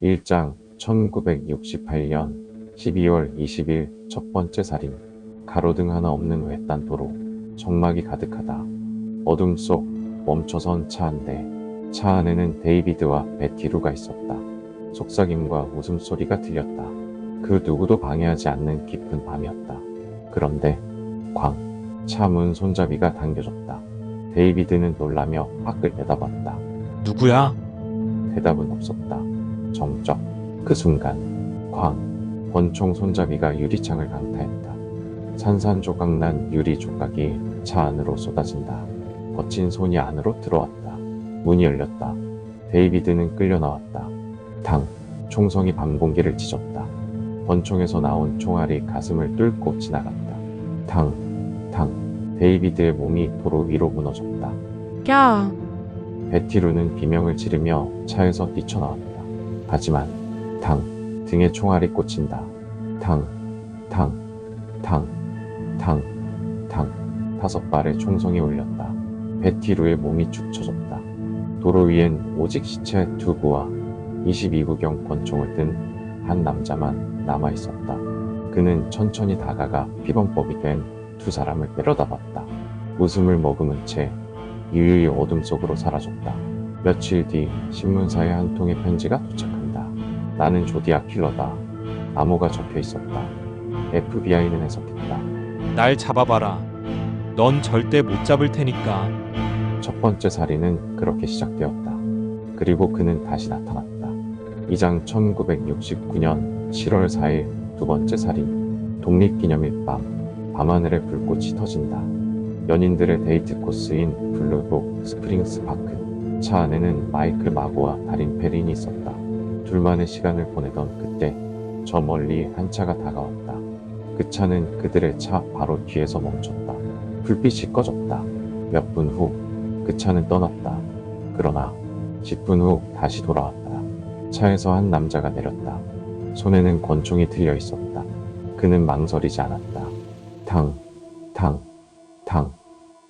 1장 1968년 12월 20일 첫 번째 살인. 가로등 하나 없는 외딴 도로. 적막이 가득하다. 어둠 속 멈춰선 차 한 대. 차 안에는 데이비드와 베티루가 있었다. 속삭임과 웃음소리가 들렸다. 그 누구도 방해하지 않는 깊은 밤이었다. 그런데 쾅! 차 문 손잡이가 당겨졌다. 데이비드는 놀라며 밖을 내다봤다. 누구야? 대답은 없었다. 정적. 그 순간 쾅! 권총 손잡이가 유리창을 강타했다. 산산조각난 유리 조각이 차 안으로 쏟아진다. 거친 손이 안으로 들어왔다. 문이 열렸다. 데이비드는 끌려 나왔다. 탕! 총성이 밤 공기를 찢었다. 권총에서 나온 총알이 가슴을 뚫고 지나갔다. 탕! 탕! 데이비드의 몸이 도로 위로 무너졌다. 야, 베티루는 비명을 지르며 차에서 뛰쳐나왔다. 하지만 탕! 등에 총알이 꽂힌다. 탕! 탕! 탕! 탕! 탕! 5발의 총성이 울렸다. 베티루의 몸이 축 처졌다. 도로 위엔 오직 시체 2구와 22구경 권총을 든 한 남자만 남아있었다. 그는 천천히 다가가 피범법이 된 두 사람을 때려다봤다. 웃음을 머금은 채 유유히 어둠 속으로 사라졌다. 며칠 뒤 신문사에 한 통의 편지가 도착한다. 나는 조디악 킬러다. 암호가 적혀 있었다. FBI는 해석했다. 날 잡아봐라. 넌 절대 못 잡을 테니까. 첫 번째 살인은 그렇게 시작되었다. 그리고 그는 다시 나타났다. 2장 1969년 7월 4일 두 번째 살인. 독립기념일 밤. 밤하늘에 불꽃이 터진다. 연인들의 데이트 코스인 블루록 스프링스 파크. 차 안에는 마이클 마고와 달인 페린이 있었다. 둘만의 시간을 보내던 그때 저 멀리 한 차가 다가왔다. 그 차는 그들의 차 바로 뒤에서 멈췄다. 불빛이 꺼졌다. 몇 분 후 그 차는 떠났다. 그러나 10분 후 다시 돌아왔다. 차에서 한 남자가 내렸다. 손에는 권총이 들려 있었다. 그는 망설이지 않았다. 탕, 탕, 탕,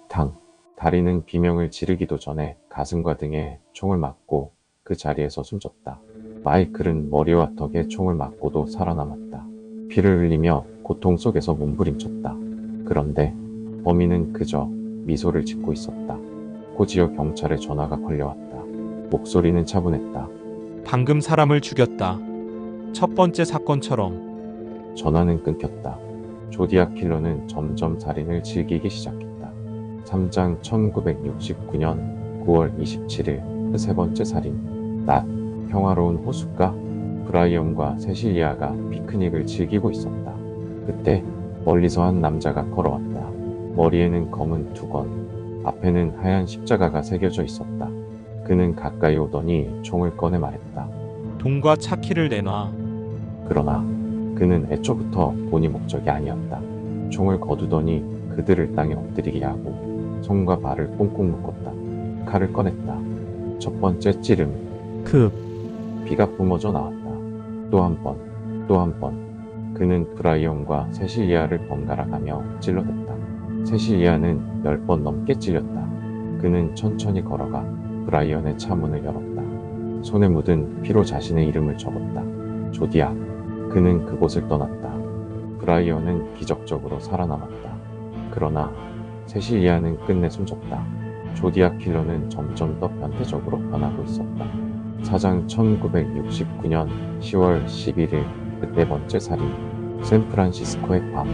탕. 다리는 비명을 지르기도 전에 가슴과 등에 총을 맞고 그 자리에서 숨졌다. 마이클은 머리와 턱에 총을 맞고도 살아남았다. 피를 흘리며 고통 속에서 몸부림쳤다. 그런데 범인은 그저 미소를 짓고 있었다. 고지어 경찰에 전화가 걸려왔다. 목소리는 차분했다. 방금 사람을 죽였다. 첫 번째 사건처럼. 전화는 끊겼다. 조디악 킬러는 점점 살인을 즐기기 시작했다. 3장 1969년 9월 27일 그 세 번째 살인. 낮. 평화로운 호숫가. 브라이언과 세실리아가 피크닉을 즐기고 있었다. 그때 멀리서 한 남자가 걸어왔다. 머리에는 검은 투건, 앞에는 하얀 십자가가 새겨져 있었다. 그는 가까이 오더니 총을 꺼내 말했다. 돈과 차 키를 내놔. 그러나 그는 애초부터 본이 목적이 아니었다. 총을 거두더니 그들을 땅에 엎드리게 하고 손과 발을 꽁꽁 묶었다. 칼을 꺼냈다. 첫 번째 찌름. 피가 뿜어져 나왔다. 또 한 번, 또 한 번. 그는 브라이언과 세실리아를 번갈아 가며 찔러댔다. 세실리아는 10번 넘게 찔렸다. 그는 천천히 걸어가 브라이언의 차 문을 열었다. 손에 묻은 피로 자신의 이름을 적었다. 조디악. 그는 그곳을 떠났다. 브라이언은 기적적으로 살아남았다. 그러나 세실리아는 끝내 숨졌다. 조디악 킬러는 점점 더 변태적으로 변하고 있었다. 4장 1969년 10월 11일 그 네 번째 살인. 샌프란시스코의 밤.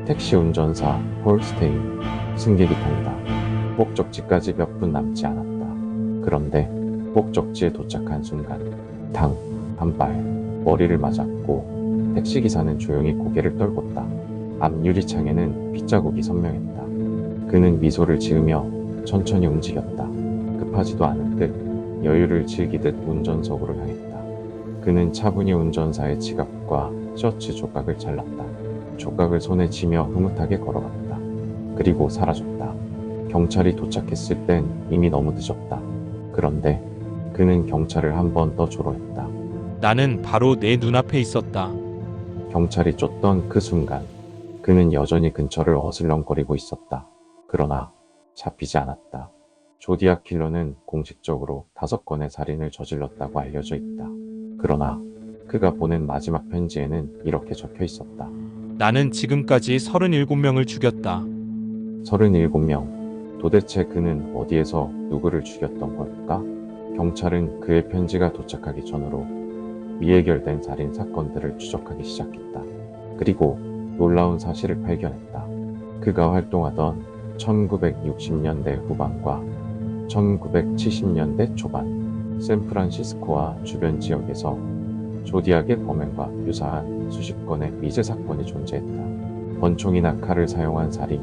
택시 운전사 폴 스테인. 승객이 탄다. 목적지까지 몇 분 남지 않았다. 그런데 목적지에 도착한 순간 탕! 한 발. 머리를 맞았고 택시기사는 조용히 고개를 떨궜다. 앞 유리창에는 핏자국이 선명했다. 그는 미소를 지으며 천천히 움직였다. 급하지도 않은 듯 여유를 즐기듯 운전석으로 향했다. 그는 차분히 운전사의 지갑과 셔츠 조각을 잘랐다. 조각을 손에 쥐며 흐뭇하게 걸어갔다. 그리고 사라졌다. 경찰이 도착했을 땐 이미 너무 늦었다. 그런데 그는 경찰을 한 번 더 조롱했다. 나는 바로 내 눈앞에 있었다. 경찰이 쫓던 그 순간 그는 여전히 근처를 어슬렁거리고 있었다. 그러나 잡히지 않았다. 조디악 킬러는 공식적으로 5건의 살인을 저질렀다고 알려져 있다. 그러나 그가 보낸 마지막 편지에는 이렇게 적혀 있었다. 나는 지금까지 37명을 죽였다. 37명. 도대체 그는 어디에서 누구를 죽였던 걸까? 경찰은 그의 편지가 도착하기 전으로 미해결된 살인 사건들을 추적하기 시작했다. 그리고 놀라운 사실을 발견했다. 그가 활동하던 1960년대 후반과 1970년대 초반 샌프란시스코와 주변 지역에서 조디악의 범행과 유사한 수십 건의 미제 사건이 존재했다. 권총이나 칼을 사용한 살인,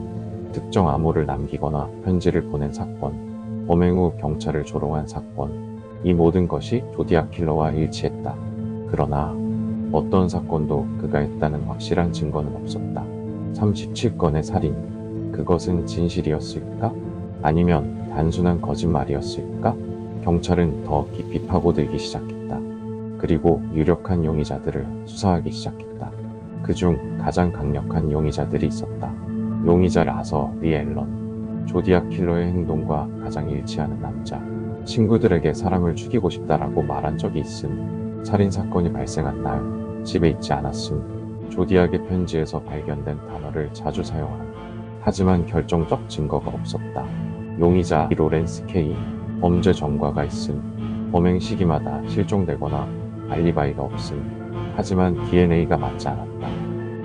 특정 암호를 남기거나 편지를 보낸 사건, 범행 후 경찰을 조롱한 사건, 이 모든 것이 조디악 킬러와 일치했다. 그러나 어떤 사건도 그가 했다는 확실한 증거는 없었다. 37건의 살인, 그것은 진실이었을까? 아니면 단순한 거짓말이었을까? 경찰은 더 깊이 파고들기 시작했다. 그리고 유력한 용의자들을 수사하기 시작했다. 그중 가장 강력한 용의자들이 있었다. 용의자 라서 리 앨런, 조디악 킬러의 행동과 가장 일치하는 남자. 친구들에게 사람을 죽이고 싶다라고 말한 적이 있음. 살인사건이 발생한 날 집에 있지 않았음. 조디악의 편지에서 발견된 단어를 자주 사용함. 하지만 결정적 증거가 없었다. 용의자 로렌스 K, 범죄 전과가 있음. 범행 시기마다 실종되거나 알리바이가 없음. 하지만 DNA가 맞지 않았다.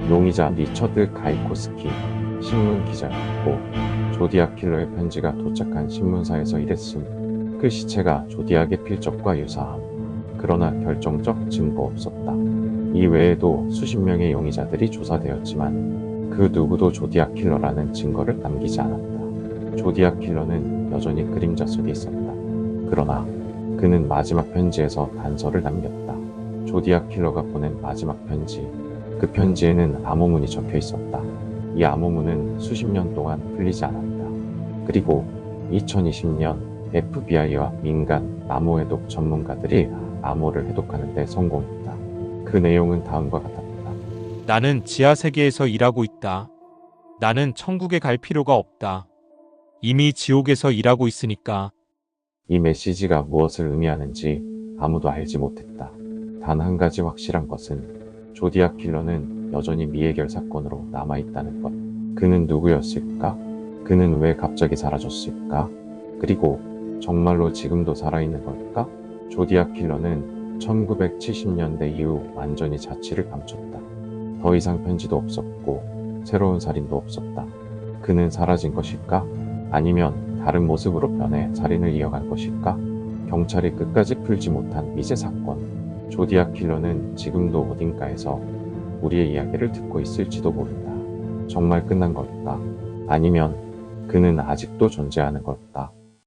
용의자 리처드 가이코스키, 신문 기자였고 조디악 킬러의 편지가 도착한 신문사에서 일했음. 그 시체가 조디악의 필적과 유사함. 그러나 결정적 증거 없었다. 이 외에도 수십 명의 용의자들이 조사되었지만 그 누구도 조디악 킬러라는 증거를 남기지 않았다. 조디악 킬러는 여전히 그림자 속에 있었다. 그러나 그는 마지막 편지에서 단서를 남겼다. 조디악 킬러가 보낸 마지막 편지. 그 편지에는 암호문이 적혀 있었다. 이 암호문은 수십 년 동안 풀리지 않았다. 그리고 2020년 FBI와 민간 암호 해독 전문가들이 암호를 해독하는 데 성공했다. 그 내용은 다음과 같았다. 나는 지하 세계에서 일하고 있다. 나는 천국에 갈 필요가 없다. 이미 지옥에서 일하고 있으니까. 이 메시지가 무엇을 의미하는지 아무도 알지 못했다. 단 한 가지 확실한 것은 조디악 킬러는 여전히 미해결 사건으로 남아있다는 것. 그는 누구였을까? 그는 왜 갑자기 사라졌을까? 그리고 정말로 지금도 살아있는 걸까? 조디악 킬러는 1970년대 이후 완전히 자취를 감췄다. 더 이상 편지도 없었고 새로운 살인도 없었다. 그는 사라진 것일까? 아니면 다른 모습으로 변해 살인을 이어갈 것일까? 경찰이 끝까지 풀지 못한 미제 사건. 조디악 킬러는 지금도 어딘가에서 우리의 이야기를 듣고 있을지도 모른다. 정말 끝난 걸까? 아니면 그는 아직도 존재하는 걸까?